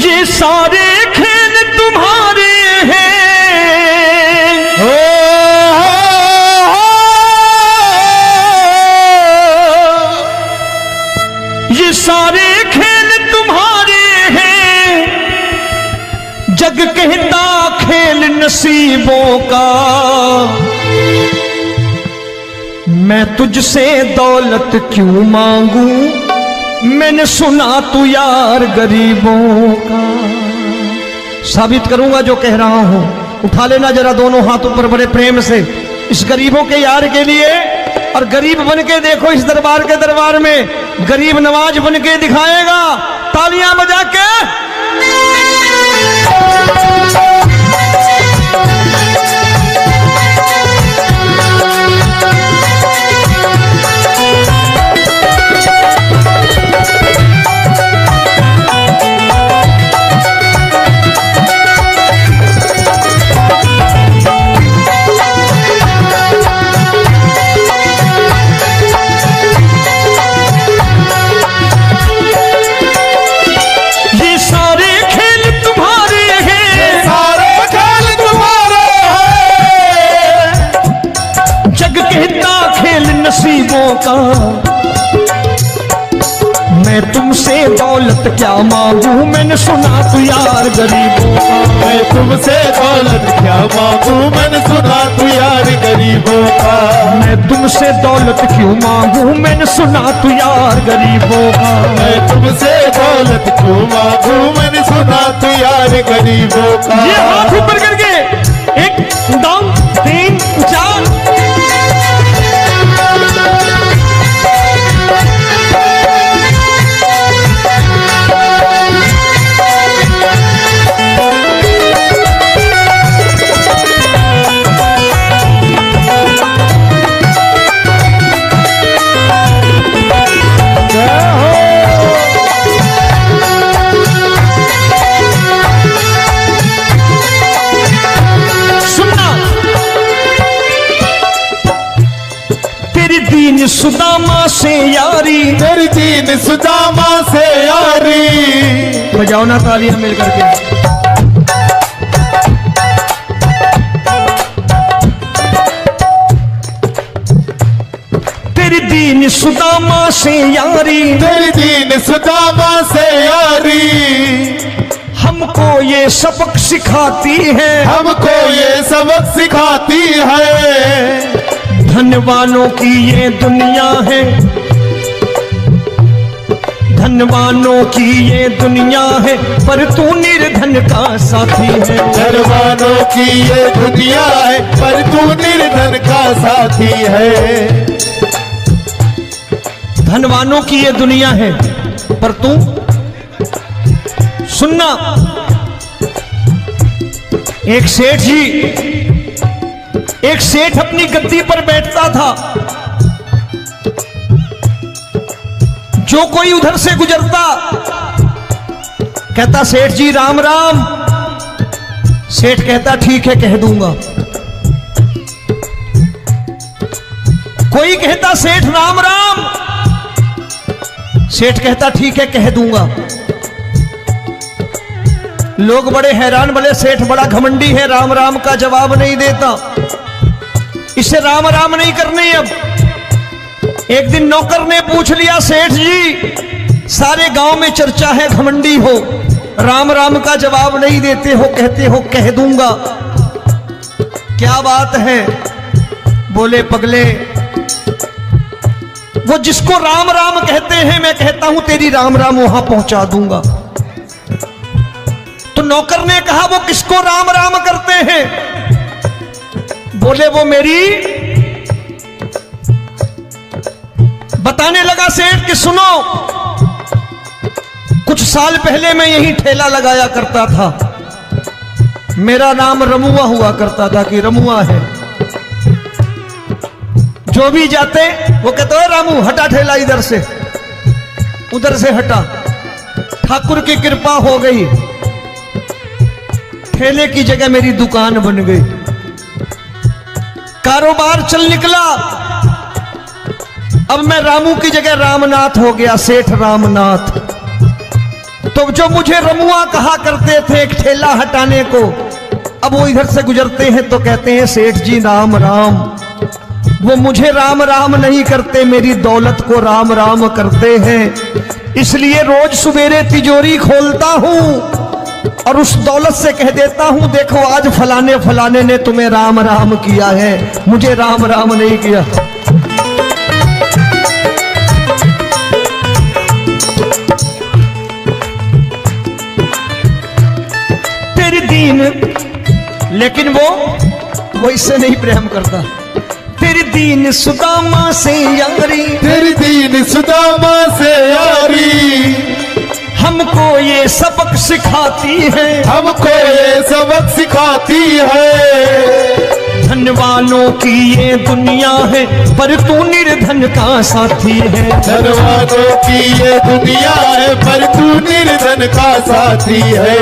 ये सारे खेल तुम्हारे हैं, ये सारे खेल तुम्हारे हैं, जग कहता खेल नसीबों का। मैं तुझसे दौलत क्यों मांगू, मैंने सुना तू यार गरीबों का। साबित करूंगा जो कह रहा हूं। उठा लेना जरा दोनों हाथों पर बड़े प्रेम से इस गरीबों के यार के लिए, और गरीब बन के देखो इस दरबार के दरबार में गरीब नवाज बन के दिखाएगा, तालियां बजा के। नसीबों का मैं तुमसे दौलत क्या मांगू, मैंने सुना तू यार गरीबों का। मैं तुमसे दौलत क्या मांगू, मैंने सुना तू यार गरीबों का। मैं तुमसे दौलत क्यों मांगू, मैंने सुना तू यार गरीबों का। मैं तुमसे दौलत क्यों मांगू, मैंने सुना तू यार गरीबों का। ये हाथ ऊपर करके 1 2 3 4 दीन सुदामा से यारी, तेरी दीन सुदामा से यारी। बजाओ ना तालियां मिल करके। तेरी दीन सुदामा से यारी, तेरी दीन सुदामा से यारी। हमको ये सबक सिखाती है, हमको ये सबक सिखाती है। धनवानों की ये दुनिया है, धनवानों की ये दुनिया है, पर तू निर्धन का साथी है। धनवानों की ये दुनिया है, पर तू निर्धन का साथी है। धनवानों की ये दुनिया है, पर तू सुनना। एक सेठ जी, एक सेठ अपनी गद्दी पर बैठता था। जो कोई उधर से गुजरता कहता सेठ जी राम राम। सेठ कहता ठीक है कह दूंगा। कोई कहता सेठ राम राम। सेठ कहता ठीक है कह दूंगा। लोग बड़े हैरान, बोले सेठ बड़ा घमंडी है, राम राम का जवाब नहीं देता, इसे राम राम नहीं करनी। अब एक दिन नौकर ने पूछ लिया, सेठ जी सारे गांव में चर्चा है घमंडी हो, राम राम का जवाब नहीं देते हो, कहते हो कह दूंगा, क्या बात है? बोले पगले, वो जिसको राम राम कहते हैं मैं कहता हूं तेरी राम राम वहां पहुंचा दूंगा। तो नौकर ने कहा वो किसको राम राम करते हैं? बोले वो मेरी। बताने लगा सेठ कि सुनो, कुछ साल पहले मैं यही ठेला लगाया करता था, मेरा नाम रमुआ हुआ करता था कि रमुआ है। जो भी जाते वो कहते हो रामू हटा ठेला इधर से, उधर से हटा। ठाकुर की कृपा हो गई, ठेले की जगह मेरी दुकान बन गई, कारोबार चल निकला। अब मैं रामू की जगह रामनाथ हो गया, सेठ रामनाथ। तो जो मुझे रमुआ कहा करते थे एक ठेला हटाने को, अब वो इधर से गुजरते हैं तो कहते हैं सेठ जी राम राम। वो मुझे राम राम नहीं करते, मेरी दौलत को राम राम करते हैं। इसलिए रोज सवेरे तिजोरी खोलता हूं और उस दौलत से कह देता हूं देखो आज फलाने फलाने ने तुम्हें राम राम किया है, मुझे राम राम नहीं किया। तेरी दीन, लेकिन वो इससे नहीं प्रेम करता। तेरी दीन सुदामा से यारी, तेरी दीन सुदामा से यारी, हमको ये सबक सिखाती है, हमको ये सबक सिखाती है। धन वालों की ये दुनिया है पर तू निर्धन का साथी है। धन वालों की ये दुनिया है पर तू निर्धन का साथी है।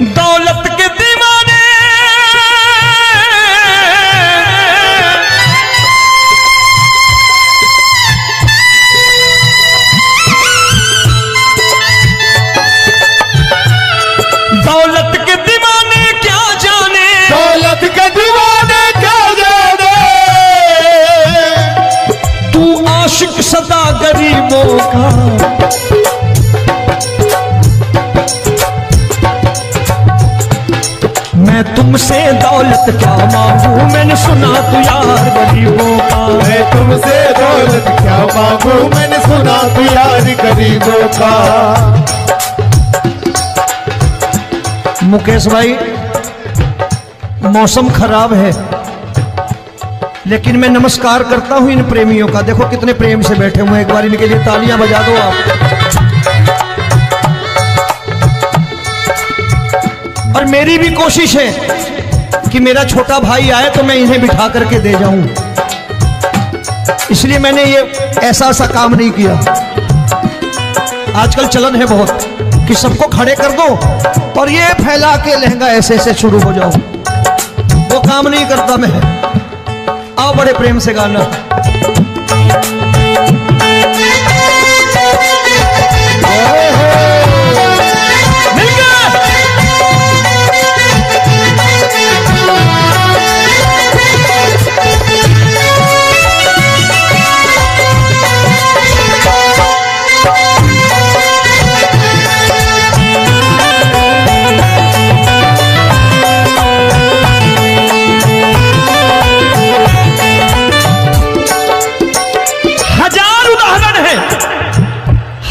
दौलत के दीवाने दौलत के दीवाने क्या जाने, दौलत के दीवाने क्या जाने, तू आशिक सदा गरीबों का। मैं तुमसे दौलत क्या मांगू, मैंने सुना तू यार गरीबों का। मैं तुमसे दौलत क्या मांगू, मैंने सुना तू यार गरीबों का। मुकेश भाई मौसम खराब है, लेकिन मैं नमस्कार करता हूं इन प्रेमियों का। देखो कितने प्रेम से बैठे हुए हैं, एक बार इनके लिए तालियां बजा दो आप। और मेरी भी कोशिश है कि मेरा छोटा भाई आए तो मैं इन्हें बिठा करके दे जाऊं, इसलिए मैंने ये ऐसा काम नहीं किया। आजकल चलन है बहुत कि सबको खड़े कर दो और ये फैला के लहंगा ऐसे ऐसे शुरू हो जाओ, वो काम नहीं करता मैं। आओ बड़े प्रेम से गाना।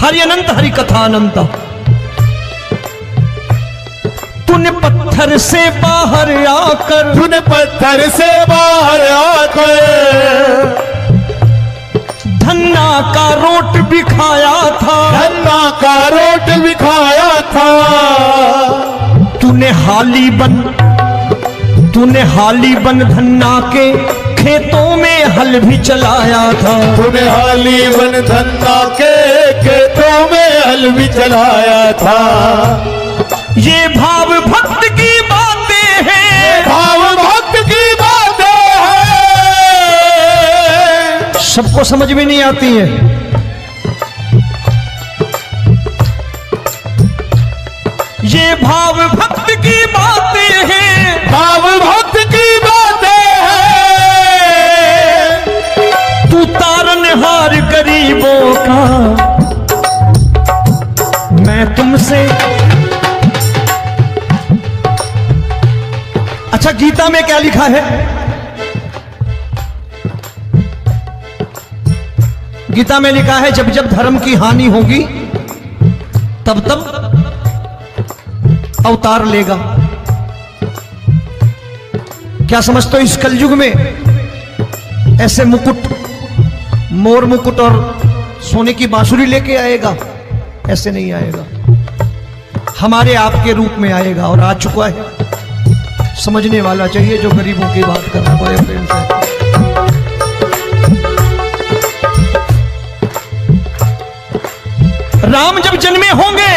हरि अनंत हरि कथा अनंत। तूने पत्थर से बाहर आकर, तूने पत्थर से बाहर आकर धन्ना का रोट भी खाया था, धन्ना का रोट भी खाया था। तूने हाली बन धन्ना के खेतों में हल भी चलाया था। तूने हाली बन धन्ना के खेतों में हल भी चलाया था। ये भाव भक्त की बातें हैं, भाव भक्त की बातें हैं, सबको समझ में नहीं आती है। ये भाव भक्त की बातें हैं, भाव भक्त की बातें हैं। तू तारनहार गरीबों का, मैं तुमसे। अच्छा गीता में क्या लिखा है? गीता में लिखा है जब जब धर्म की हानि होगी तब तब अवतार लेगा। क्या समझते हो इस कलयुग में ऐसे मुकुट, मोर मुकुट और सोने की बांसुरी लेके आएगा? ऐसे नहीं आएगा, हमारे आपके रूप में आएगा और आ चुका है। समझने वाला चाहिए जो गरीबों की बात करना बड़े प्रेम से। राम जब जन्मे होंगे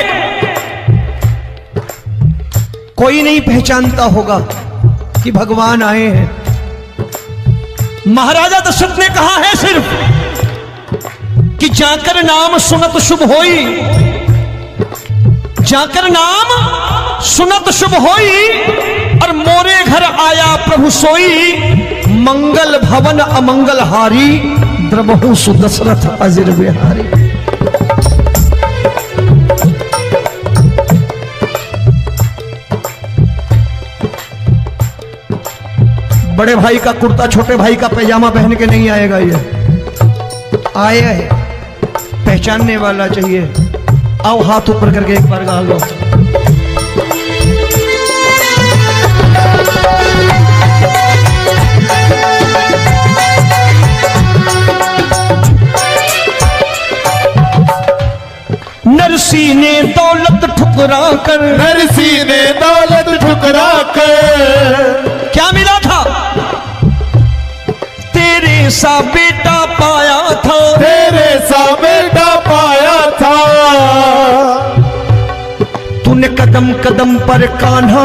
कोई नहीं पहचानता होगा कि भगवान आए हैं। महाराजा दशरथ ने कहा है सिर्फ कि जाकर नाम सुनत शुभ होई, जाकर नाम सुनत शुभ होई, और मोरे घर आया प्रभु सोई। मंगल भवन अमंगल हारी, द्रबहु सुदशरथ अजिर बिहारी। बड़े भाई का कुर्ता छोटे भाई का पैजामा पहन के नहीं आएगा, ये आया है पहचानने वाला चाहिए। आओ हाथ ऊपर करके एक बार गा लो। नरसी ने दौलत ठुकरा कर, नरसी ने दौलत ठुकरा कर, क्या मिला था? तेरे सा बेटा पाया था, तेरे सा बेटा पाया था। तूने कदम कदम पर कान्हा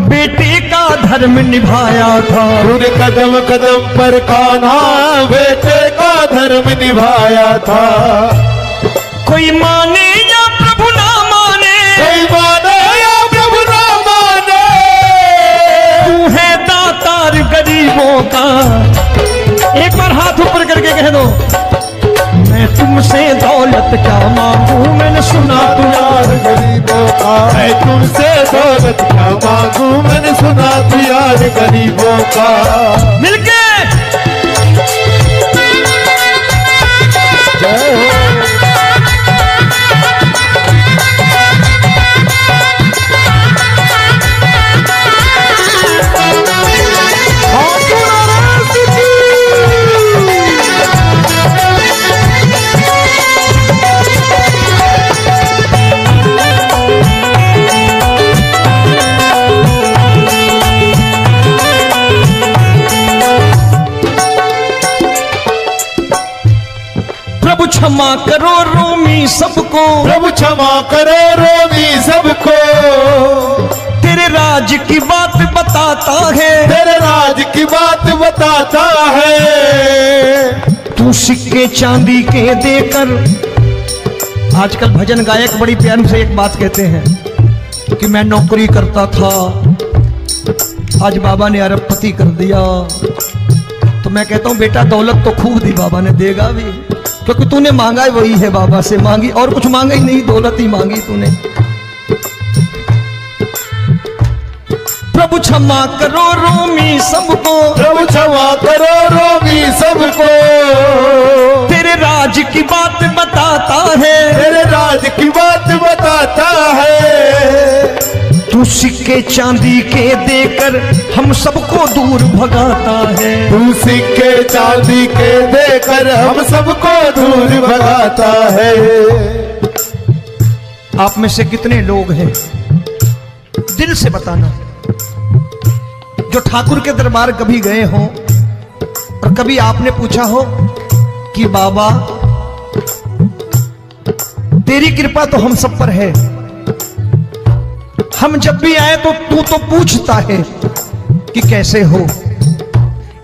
बेटे का धर्म निभाया था। तूने कदम कदम पर कान्हा बेटे का धर्म निभाया था। कोई माने या प्रभु ना माने, कोई माने या प्रभु ना माने, तू है दातार गरीबों का। एक बार हाथ ऊपर करके कह दो, मैं तुमसे दौलत क्या मांगू, मैंने सुना तू यार गरीबों का। मैं तुमसे दौलत क्या मांगू, मैंने सुना तू यार गरीबों का। मिलके जय हो। प्रभु क्षमा करो रोमी सबको, प्रभु क्षमा करो रोमी सबको। तेरे राज की बात बताता है, तेरे राज की बात बताता है। तू सिक्के चांदी के देकर। आजकल भजन गायक बड़ी प्यार से एक बात कहते हैं कि मैं नौकरी करता था, आज बाबा ने अरबपति कर दिया। तो मैं कहता हूं बेटा दौलत तो खूब दी बाबा ने, देगा भी, क्योंकि तूने मांगा वही है, बाबा से मांगी और कुछ मांगा ही नहीं, दौलत ही मांगी तूने। प्रभु क्षमा करो रोमी सबको, प्रभु क्षमा करो रोमी सबको। तेरे राज की बात बताता है, तेरे राज की बात बताता है। तू सिक्के चांदी के देकर हम सबको दूर भगाता है। तू सिक्के चांदी के देकर हम सबको दूर भगाता है। आप में से कितने लोग हैं, दिल से बताना, जो ठाकुर के दरबार कभी गए हो और कभी आपने पूछा हो कि बाबा तेरी कृपा तो हम सब पर है, हम जब भी आए तो तू तो पूछता है कि कैसे हो,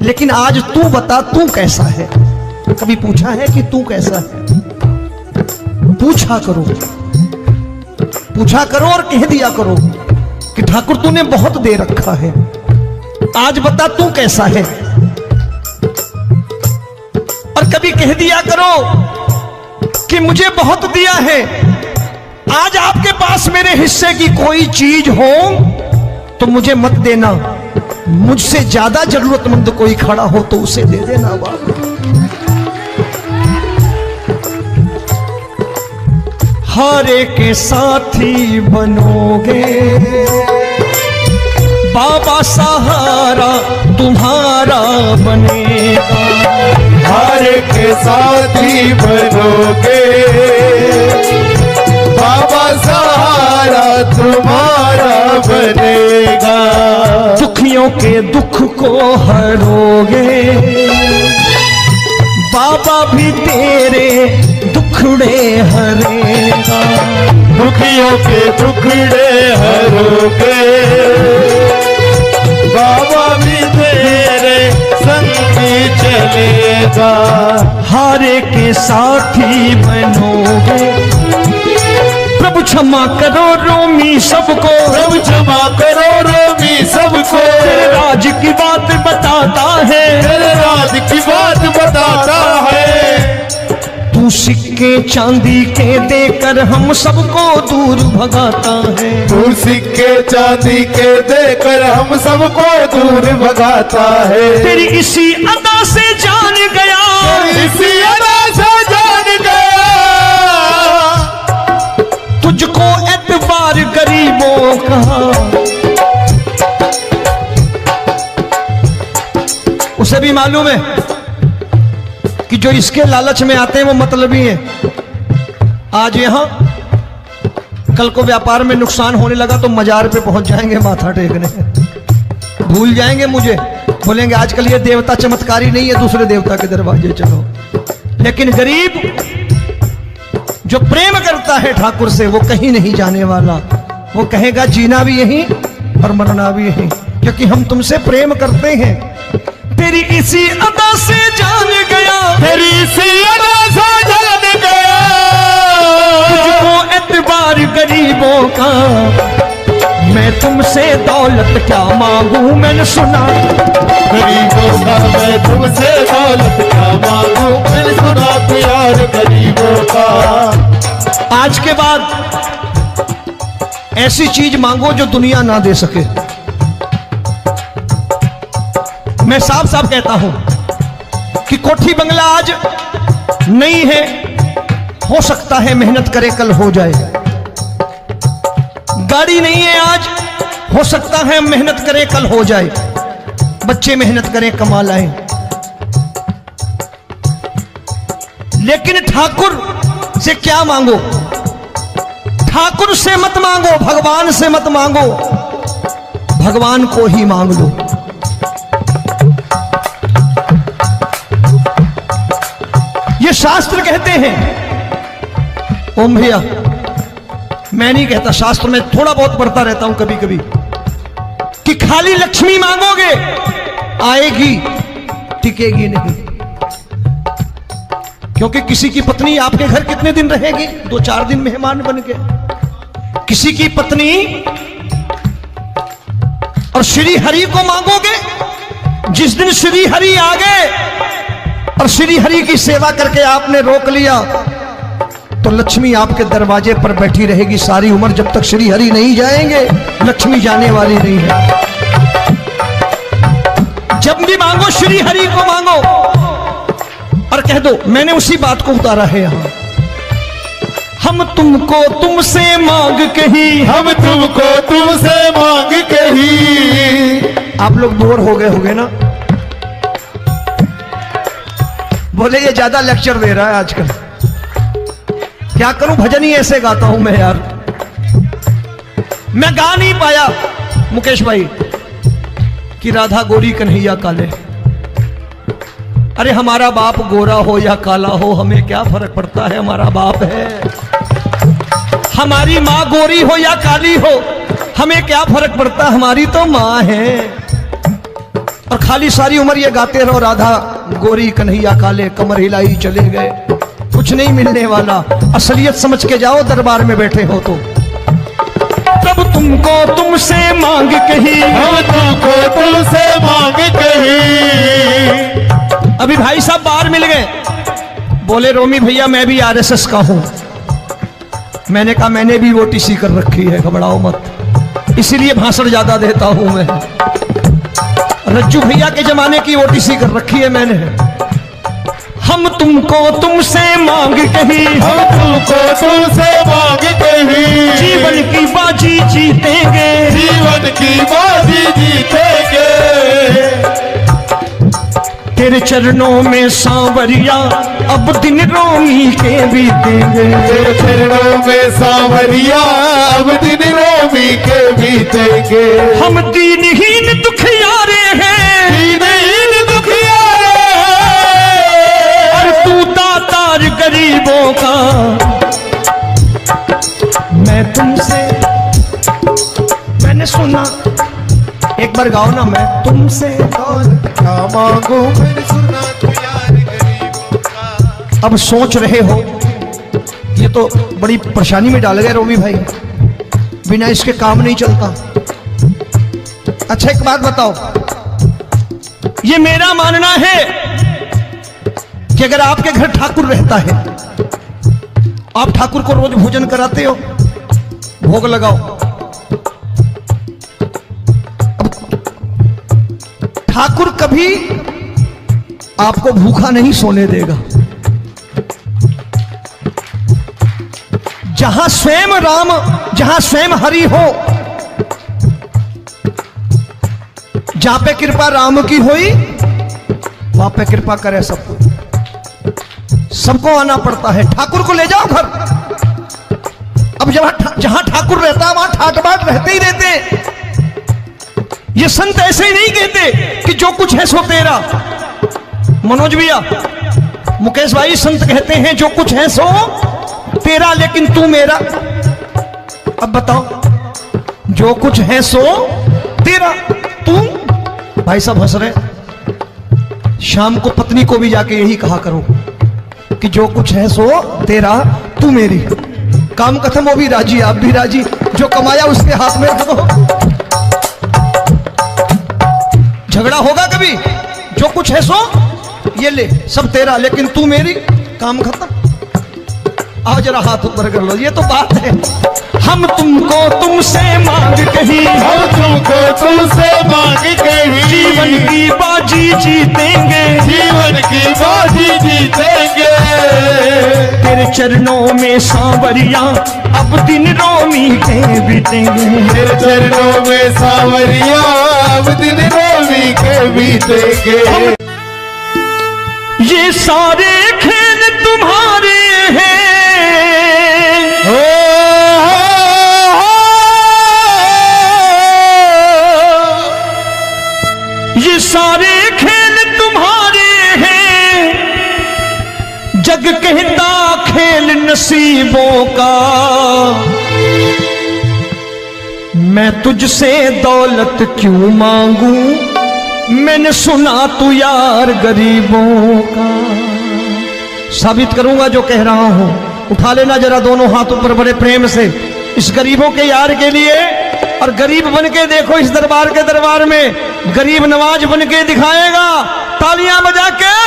लेकिन आज तू बता तू कैसा है। कभी पूछा है कि तू कैसा है? पूछा करो, पूछा करो और कह दिया करो कि ठाकुर तूने बहुत दे रखा है, आज बता तू कैसा है। और कभी कह दिया करो कि मुझे बहुत दिया है, आज आपके पास मेरे हिस्से की कोई चीज हो तो मुझे मत देना, मुझसे ज्यादा जरूरतमंद कोई खड़ा हो तो उसे दे देना बाबा। हारे के साथी बनोगे बाबा, सहारा तुम्हारा बनेगा। हारे के साथी बनोगे बाबा, सहारा तुम्हारा बनेगा। दुखियों के दुख को हरोगे बाबा, भी तेरे दुखड़े हरेगा। दुखियों के दुखड़े हरोगे बाबा, भी तेरे संगी चलेगा। हारे के साथी बनोगे प्रभु क्षमा करो रोमी सबको, प्रभु क्षमा करो रोमी सबको, तेरे राज की बात बताता है, तेरे राज की बात बताता है। तू सिक्के चांदी के देकर हम सबको दूर भगाता है, तू सिक्के चांदी के देकर हम सबको दूर भगाता है। तेरी इसी अदा से जान गया, इसी अदा से जान गया, तुझको एतबार गरीबों का। उसे भी मालूम है कि जो इसके लालच में आते हैं वो मतलबी हैं। आज यहां कल को व्यापार में नुकसान होने लगा तो मजार पे पहुंच जाएंगे माथा टेकने, भूल जाएंगे मुझे, बोलेंगे आजकल ये देवता चमत्कारी नहीं है, दूसरे देवता के दरवाजे चलो। लेकिन गरीब जो प्रेम करता है ठाकुर से वो कहीं नहीं जाने वाला, वो कहेगा जीना भी यहीं और मरना भी यहीं, क्योंकि हम तुमसे प्रेम करते हैं। तेरी इसी अदा से जान गया, तेरी इसी अदा से जान गया, तुझको एतबार गरीबों का। मैं तुमसे दौलत क्या मांगू, मैंने सुना गरीबों का मैं तुमसे दौलत क्या मांगू, मैंने सुना प्यार गरीबों का। आज के बाद ऐसी चीज मांगो जो दुनिया ना दे सके। मैं साफ साफ कहता हूं कि कोठी बंगला आज नहीं है, हो सकता है मेहनत करे कल हो जाए। गाड़ी नहीं है आज, हो सकता है मेहनत करे कल हो जाए। बच्चे मेहनत करें कमा लाएं, लेकिन ठाकुर से क्या मांगो? ठाकुर से मत मांगो, भगवान से मत मांगो, भगवान को ही मांग लो। ये शास्त्र कहते हैं, ओम भैया मैं नहीं कहता, शास्त्र में थोड़ा बहुत पढ़ता रहता हूं कभी कभी, कि खाली लक्ष्मी मांगोगे आएगी, टिकेगी नहीं। क्योंकि किसी की पत्नी आपके घर कितने दिन रहेगी? 2-4 दिन मेहमान बन के। किसी की पत्नी और श्री हरि को मांगोगे, जिस दिन श्री हरि आ गए और श्री हरि की सेवा करके आपने रोक लिया तो लक्ष्मी आपके दरवाजे पर बैठी रहेगी सारी उम्र। जब तक श्री हरि नहीं जाएंगे लक्ष्मी जाने वाली नहीं है। जब भी मांगो श्री हरि को मांगो और कह दो मैंने उसी बात को उतारा है यहां, हम तुमको तुमसे मांग कही, हम तुमको तुमसे मांग कही। आप लोग बोर हो गए होंगे ना, बोले ये ज्यादा लेक्चर दे रहा है आजकल। क्या करूं, भजन ही ऐसे गाता हूं मैं यार। मैं गा नहीं पाया मुकेश भाई कि राधा गोरी कन्हैया काले। अरे हमारा बाप गोरा हो या काला हो हमें क्या फर्क पड़ता है, हमारा बाप है। हमारी माँ गोरी हो या काली हो हमें क्या फर्क पड़ता, हमारी तो माँ है। और खाली सारी उम्र ये गाते रहो राधा गोरी कन्हैया काले, कमर हिलाई चले गए, कुछ नहीं मिलने वाला। असलियत समझ के जाओ दरबार में बैठे हो तो। तब तुमको तुमसे मांग कही, हम तुमको तुमसे मांग कही। अभी भाई साहब बाहर मिल गए, बोले रोमी भैया मैं भी आरएसएस का हूं। मैंने कहा मैंने भी ओटीसी कर रखी है, घबराओ मत, इसीलिए भाषण ज्यादा देता हूं मैं। रज्जू भैया के जमाने की ओटीसी कर रखी है मैंने। हम तुमको तुमसे मांग कही, हम तुमको तुमसे मांग कही। जीवन की बाजी जीतेंगे, जीवन की बाजी जीतेंगे। तेरे चरणों में सांवरिया अब दिन रोमी के बीतेंगे। तेरे चरणों में सांवरिया अब दिन रोमी के बीतेंगे। हम दीनहीन दुखियारे हैं, दीनहीन दुखियारे हैं, और तू दातार गरीबों का। मैं तुमसे, मैंने सुना, एक बार गाओ ना, मैं तुमसे क्या मांगू मैंने सुना प्यार गरीबों का। अब सोच रहे हो ये तो बड़ी परेशानी में डाल गए रोमी भाई, बिना इसके काम नहीं चलता। अच्छा एक बात बताओ, ये मेरा मानना है कि अगर आपके घर ठाकुर रहता है, आप ठाकुर को रोज भोजन कराते हो, भोग लगाओ, ठाकुर कभी आपको भूखा नहीं सोने देगा। जहां स्वयं राम, जहां स्वयं हरि हो, जहां पे कृपा राम की हुई वहां पे कृपा करे सबको। सबको आना पड़ता है, ठाकुर को ले जाओ घर। अब जहां ठाकुर रहता है वहां ठाट बाट रहते ही रहते। ये संत ऐसे ही नहीं कहते कि जो कुछ है सो तेरा। मनोज भैया, मुकेश भाई, संत कहते हैं जो कुछ है सो तेरा लेकिन तू मेरा। अब बताओ, जो कुछ है सो तेरा, तू। भाई साहब हंस रहे। शाम को पत्नी को भी जाके यही कहा करो कि जो कुछ है सो तेरा, तू मेरी। काम खत्म, वो भी राजी, आप भी राजी। जो कमाया उसके हाथ में रख दो। झगड़ा होगा कभी? जो कुछ है सो ये ले, सब तेरा लेकिन तू मेरी। काम खत्म। आओ जरा हाथ ऊपर कर लो, ये तो बात है। हम तुमको तुमसे मांग कहीं, हम तुमको तुमसे मांग कहीं, जीवन की बाजी जीतेंगे, जीवन की बाजी जीतेंगे। तेरे चरणों में सांवरिया अब दिन रोमी के बीतेंगे। तेरे चरणों में सांवरिया अब दिन रोमी के बीतेंगे। ये सारे खेल तुम्हारे हैं, ये सारे खेल तुम्हारे हैं। जग कहता खेल नसीबों का, मैं तुझसे दौलत क्यों मांगू, मैंने सुना तू यार गरीबों का। साबित करूंगा जो कह रहा हूं। उठा लेना जरा दोनों हाथ ऊपर बड़े प्रेम से, इस गरीबों के यार के लिए। और गरीब बन के देखो इस दरबार के दरबार में, गरीब नवाज बन के दिखाएगा, तालियां बजा के।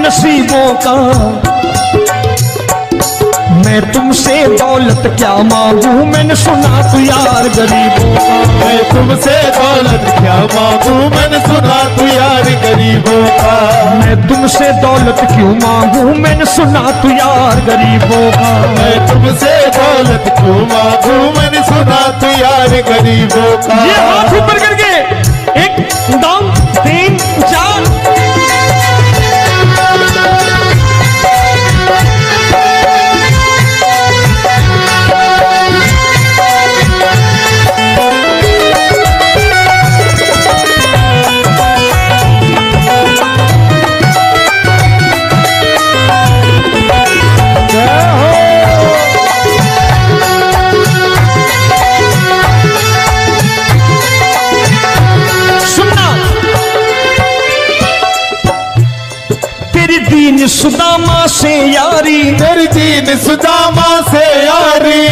नसीबों का, मैं तुमसे दौलत क्या मांगू, मैंने सुना तू यार गरीबों का। मैं तुमसे दौलत क्या मांगू, मैंने सुना तू यार गरीबों का। मैं तुमसे दौलत क्यों मांगू, मैंने सुना तू यार गरीबों का। मैं तुमसे दौलत क्यों मांगू, मैंने सुना तू यार गरीबों का। ये हाथ ऊपर करके 1 2 3 4। दीन सुदामा से यारी, तेरी दीन सुदामा से यारी।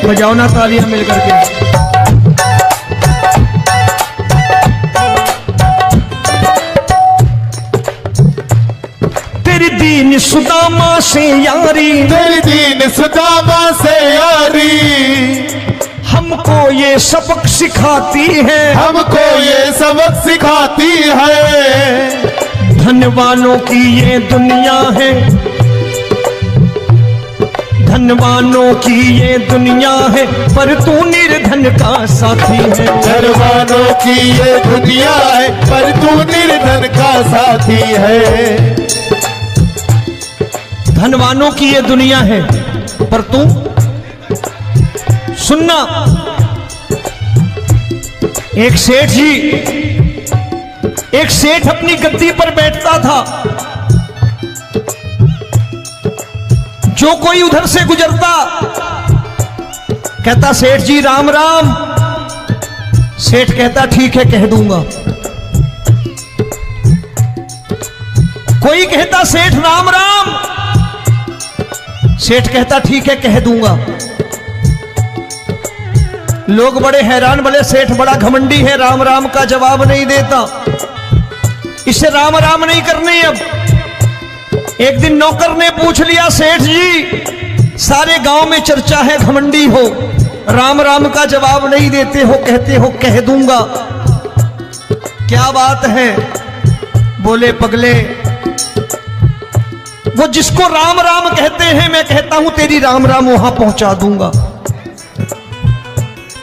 बजाओ ना तालियां मिल करके। तेरी दीन सुदामा से यारी, तेरी दीन सुदामा से यारी। हमको ये सबक सिखाती है, हमको ये सबक सिखाती है। धन वालों की ये दुनिया है, धनवानों की ये दुनिया है पर तू निर्धन का साथी है। धनवानों की ये दुनिया है पर तू निर्धन का साथी है। धनवानों की ये दुनिया है पर तू, सुनना, एक सेठ जी, एक सेठ अपनी गद्दी पर बैठता था। जो कोई उधर से गुजरता कहता सेठ जी राम राम। सेठ कहता ठीक है कह दूंगा। कोई कहता सेठ राम राम। सेठ कहता ठीक है कह दूंगा। लोग बड़े हैरान, बोले सेठ बड़ा घमंडी है, राम राम का जवाब नहीं देता, इसे राम राम नहीं करने। अब एक दिन नौकर ने पूछ लिया, सेठ जी सारे गांव में चर्चा है घमंडी हो, राम राम का जवाब नहीं देते हो, कहते हो कह दूंगा, क्या बात है? बोले पगले, वो जिसको राम राम कहते हैं मैं कहता हूं तेरी राम राम वहां पहुंचा दूंगा।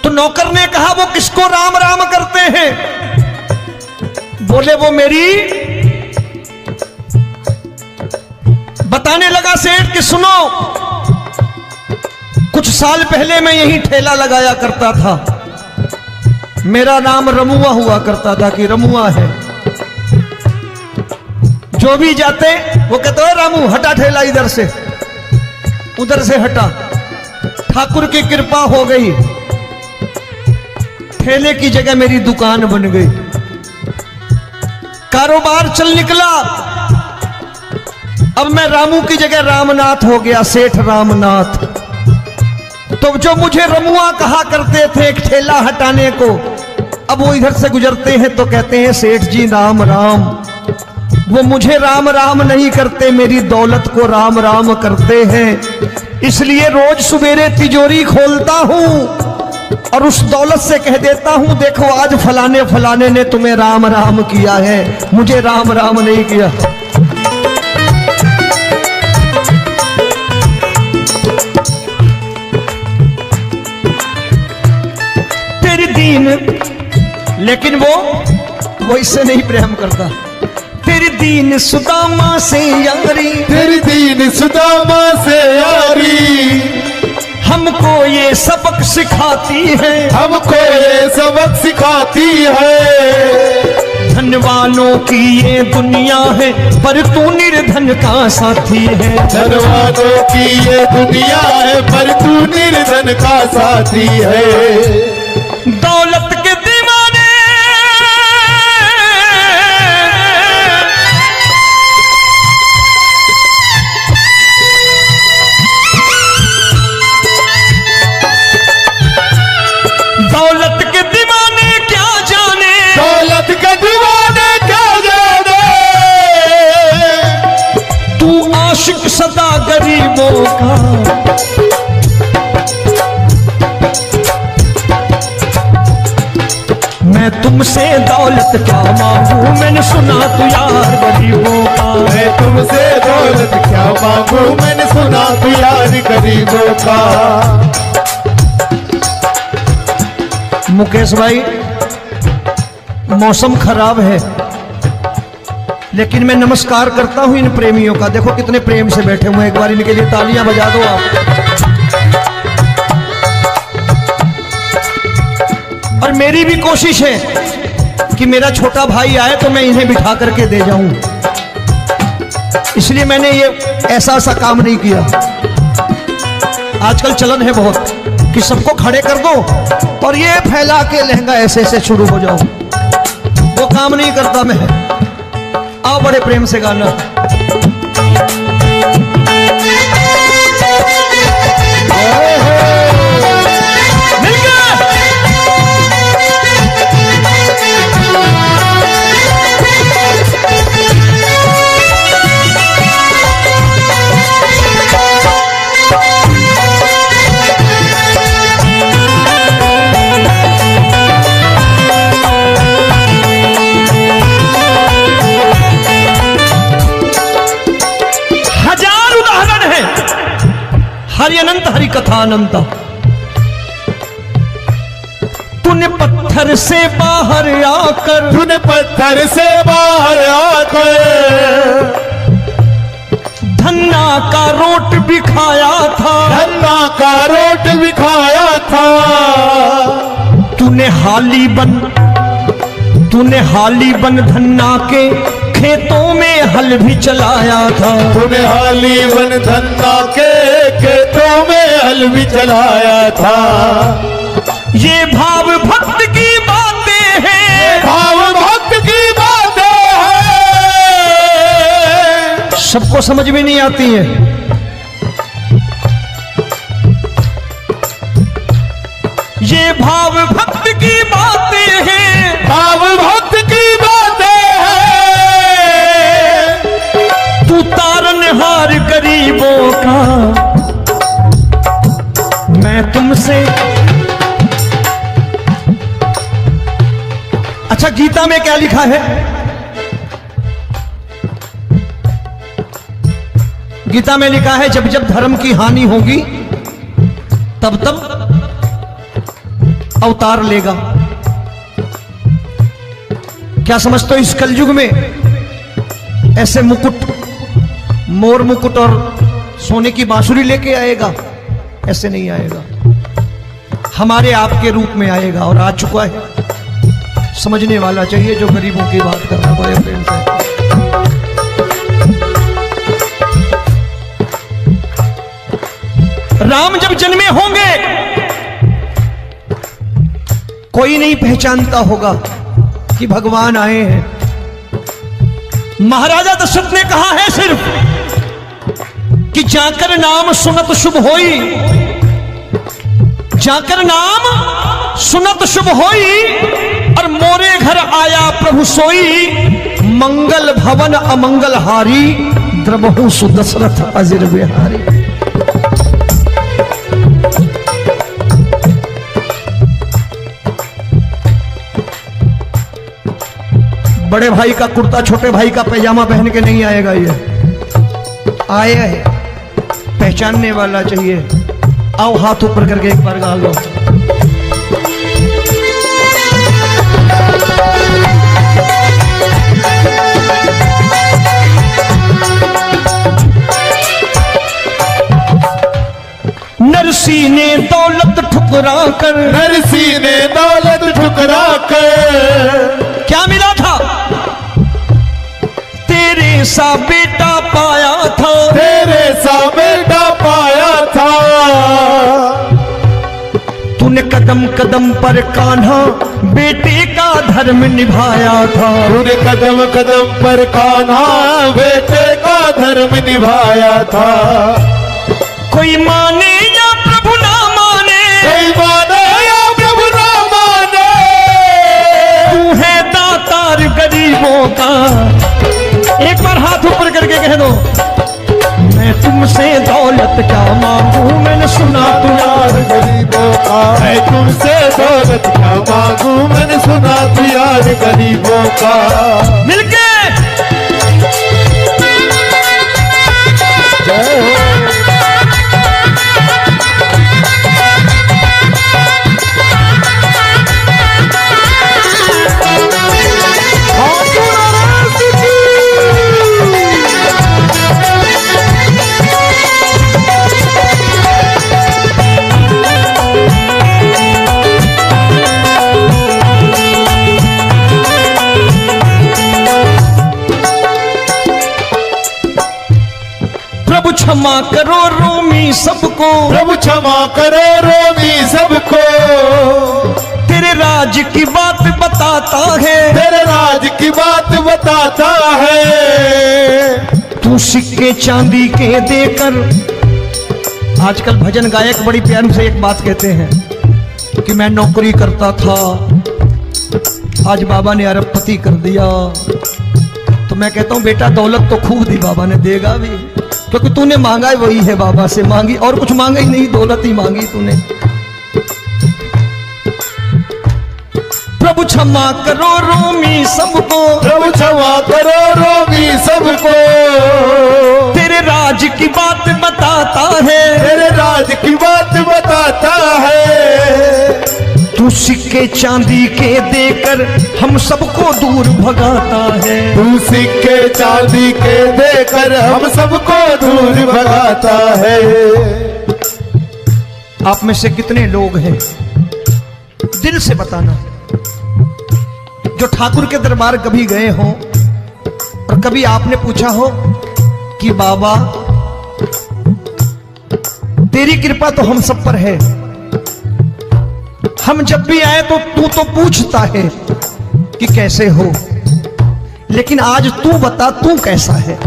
तो नौकर ने कहा वो किसको राम राम करते हैं? बोले वो मेरी, बताने लगा सेठ कि सुनो, कुछ साल पहले मैं यही ठेला लगाया करता था, मेरा नाम रमुआ हुआ करता था कि रमुआ है। जो भी जाते वो कहते हो रामू हटा ठेला इधर से, उधर से हटा। ठाकुर की कृपा हो गई, ठेले की जगह मेरी दुकान बन गई, कारोबार चल निकला। अब मैं रामू की जगह रामनाथ हो गया, सेठ रामनाथ। तो जो मुझे रमुआ कहा करते थे एक ठेला हटाने को, अब वो इधर से गुजरते हैं तो कहते हैं सेठ जी राम राम। वो मुझे राम राम नहीं करते, मेरी दौलत को राम राम करते हैं। इसलिए रोज सवेरे तिजोरी खोलता हूं और उस दौलत से कह देता हूं देखो आज फलाने फलाने ने तुम्हें राम राम किया है, मुझे राम राम नहीं किया। तेरी दीन, लेकिन वो इससे नहीं प्रेम करता। तेरी दीन सुदामा से यारी, तेरी दीन सुदामा से यारी, हमको ये सबक सिखाती है, हमको ये सबक सिखाती है। धनवानों की ये दुनिया है पर तू निर्धन का साथी है। धनवानों की ये दुनिया है पर तू निर्धन का साथी है। दौलत के दीवाने दौलत के दीवाने क्या जाने, दौलत के दीवाने क्या जाने, तू आशिक सदा गरीबों का। मैं तुमसे दौलत क्या मांगू, मैंने सुना तू यार गरीबों का। मैं तुमसे दौलत क्या मांगू, मैंने सुना तू यार गरीबों का। मुकेश भाई मौसम खराब है, लेकिन मैं नमस्कार करता हूं इन प्रेमियों का। देखो कितने प्रेम से बैठे हुए, एक बार इनके लिए तालियां बजा दो आप। और मेरी भी कोशिश है कि मेरा छोटा भाई आए तो मैं इन्हें बिठा करके दे जाऊं, इसलिए मैंने ये ऐसा काम नहीं किया। आजकल चलन है बहुत कि सबको खड़े कर दो और ये फैला के लहंगा ऐसे ऐसे शुरू हो जाओ, वो काम नहीं करता मैं। आओ बड़े प्रेम से गाना। अनंत हरि कथा अनंत। तूने पत्थर से बाहर आकर, तूने पत्थर से बाहर आकर धन्ना का रोट भी खाया था, धन्ना का रोट भी खाया था। तूने हाली बन धन्ना के खेतों में हल भी चलाया था। तूने हाली बन धन्ना के खेतों में हल भी चलाया था। ये भाव भक्त की बातें हैं, भाव भक्त की बातें हैं। सबको समझ में नहीं आती है। ये भाव भक्त की बातें हैं, भाव भक्त की बातें हैं। तू तारनहार गरीबों का, मैं तुमसे। अच्छा, गीता में क्या लिखा है? गीता में लिखा है जब जब धर्म की हानि होगी तब तब अवतार लेगा। क्या समझते हो? इस कलयुग में ऐसे मुकुट, मोर मुकुट और सोने की बांसुरी लेके आएगा? ऐसे नहीं आएगा, हमारे आपके रूप में आएगा और आ चुका है। समझने वाला चाहिए जो गरीबों की बात करना बड़े प्रेम से। राम जब जन्मे होंगे कोई नहीं पहचानता होगा कि भगवान आए हैं। महाराजा दशरथ ने कहा है सिर्फ कि जाकर नाम सुनत शुभ होई, जाकर नाम सुनत शुभ होई, और मोरे घर आया प्रभु सोई। मंगल भवन अमंगल हारी, द्रबहु सुदशरथ अजिर बिहारी। बड़े भाई का कुर्ता छोटे भाई का पैजामा पहन के नहीं आएगा, ये आया है, पहचानने वाला चाहिए। आओ हाथ ऊपर करके एक बार गा लो। नरसी ने दौलत ठुकरा कर, नरसी ने दौलत ठुकरा कर क्या मिला था? तेरे सा बेटा पाया था, तेरे सा बेटा पाया था। तूने कदम कदम पर कान्हा बेटे का धर्म निभाया था। तूने कदम कदम पर कान्हा बेटे का धर्म निभाया था। कोई माने या प्रभु ना माने, कोई माने या प्रभु ना माने, तू है दातार गरीबों का। एक बार हाथ ऊपर करके कह दो, मैं तुमसे दौलत क्या मांगू, मैंने सुना तू यार गरीबों का। मैं तुमसे दौलत क्या मांगू, मैंने सुना तू यार गरीबों का। मिलके जय हो। क्षमा करो रोमी सबको, प्रभु क्षमा करो रोमी सबको। तेरे राज की बात बताता है, तेरे राज की बात बताता है। तू सिक्के चांदी के देकर। आजकल भजन गायक बड़ी प्यार से एक बात कहते हैं कि मैं नौकरी करता था, आज बाबा ने अरबपति कर दिया। तो मैं कहता हूं बेटा दौलत तो खूब दी बाबा ने, देगा भी, क्योंकि तूने मांगा वही है, बाबा से मांगी और कुछ मांगा ही नहीं, दौलत ही मांगी तूने। प्रभु क्षमा करो रोमी सबको, प्रभु क्षमा करो रोमी सबको। तेरे राज की बात बता बताता है, तेरे राज की बात बताता है। तू सिक्के चांदी के देकर हम सबको दूर भगाता है। तू सिक्के चांदी के देकर हम सबको दूर भगाता है। आप में से कितने लोग हैं, दिल से बताना, जो ठाकुर के दरबार कभी गए हो और कभी आपने पूछा हो कि बाबा तेरी कृपा तो हम सब पर है, हम जब भी आए तो तू तो पूछता है कि कैसे हो, लेकिन आज तू बता तू कैसा है।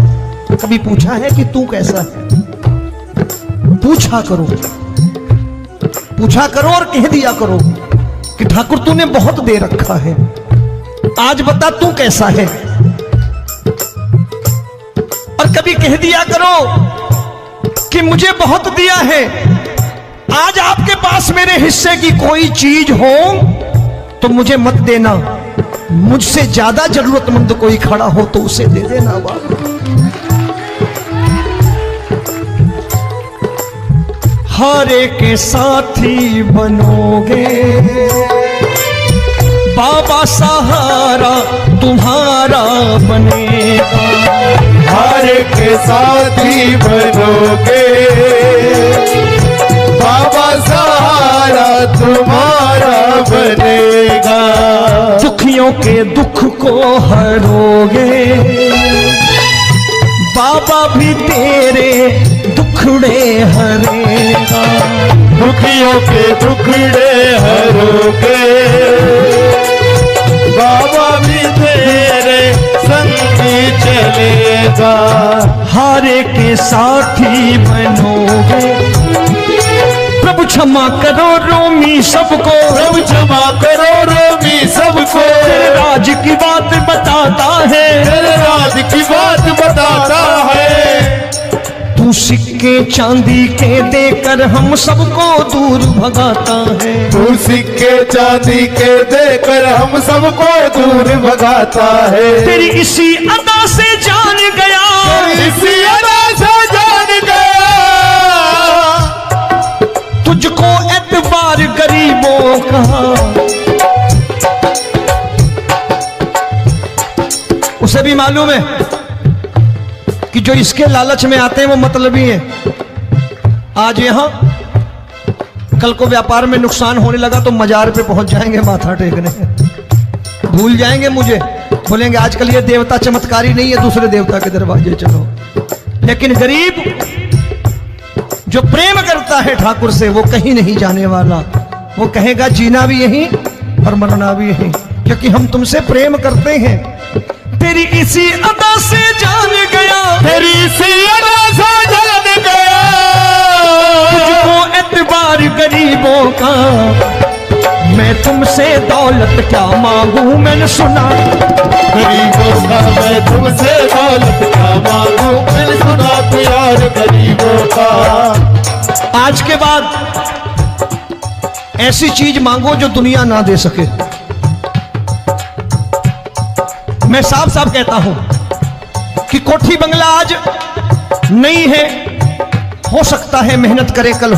कभी पूछा है कि तू कैसा है? पूछा करो, पूछा करो और कह दिया करो कि ठाकुर तूने बहुत दे रखा है, आज बता तू कैसा है। और कभी कह दिया करो कि मुझे बहुत दिया है, आज आपके पास मेरे हिस्से की कोई चीज हो तो मुझे मत देना, मुझसे ज्यादा जरूरतमंद कोई खड़ा हो तो उसे दे देना बाबा। हारे के साथी बनोगे बाबा, सहारा तुम्हारा बनेगा। हारे के साथी बनोगे बाबा, सहारा तुम्हारा बनेगा। दुखियों के दुख को हरोगे बाबा, भी तेरे दुखड़े हरेगा। दुखियों के दुखड़े हरोगे बाबा, भी तेरे संगी चलेगा। हारे के साथी बनोगे, प्रभु क्षमा करो रोमी सबको, प्रभु क्षमा करो रोमी सबको। तेरे राज की बात बताता है, तेरे राज की बात बताता है। तू सिक्के चांदी के देकर हम सबको दूर भगाता है। तू सिक्के चांदी के देकर हम सबको दूर भगाता है। तेरी इसी अदा से जान गया, इसी अदा से जान गया, तुझको एतबार गरीबों का। उसे भी मालूम है कि जो इसके लालच में आते हैं वो मतलबी हैं। आज यहां कल को व्यापार में नुकसान होने लगा तो मजार पे पहुंच जाएंगे माथा टेकने, भूल जाएंगे मुझे, बोलेंगे आजकल ये देवता चमत्कारी नहीं है, दूसरे देवता के दरवाजे चलो। लेकिन गरीब जो प्रेम करता है ठाकुर से वो कहीं नहीं जाने वाला, वो कहेगा जीना भी यहीं और मरना भी यहीं, क्योंकि हम तुमसे प्रेम करते हैं। तेरी इसी अदा से जान गया, तेरी इसी अदा से जान गया, तुझको एतबार गरीबों का। मैं तुमसे दौलत क्या मांगू, मैंने सुना गरीबों का। मैं तुमसे दौलत क्या मांगू, मैंने सुना प्यार गरीबों का। आज के बाद ऐसी चीज मांगो जो दुनिया ना दे सके। मैं साफ साफ कहता हूं कि कोठी बंगला आज नहीं है, हो सकता है मेहनत करे कल।